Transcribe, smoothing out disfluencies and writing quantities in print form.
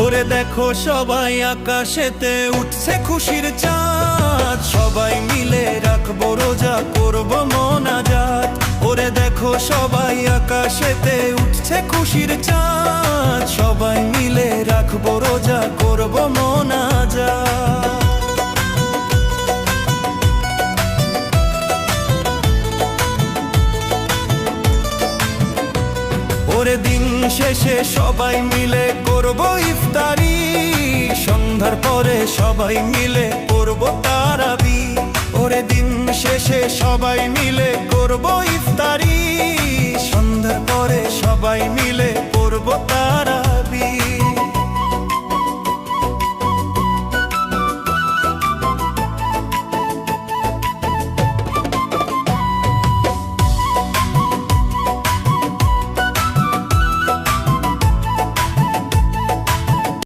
ওরে দেখো সবাই আকাশেতে উঠছে খুশির চাঁদ, সবাই মিলে রাখবো রোজা করবো মোনাজাত। ওরে দেখো সবাই আকাশেতে উঠছে খুশির চাঁদ, সবাই মিলে রাখবো রোজা করবো মোনাজাত। ওরে দিন শেষে সবাই মিলে করবো ইফতারি, সন্ধ্যার পরে সবাই মিলে করবো তারাবি। ওরে দিন শেষে সবাই মিলে করবো ইফতারি, সন্ধ্যার পরে সবাই মিলে করবো তারাবি।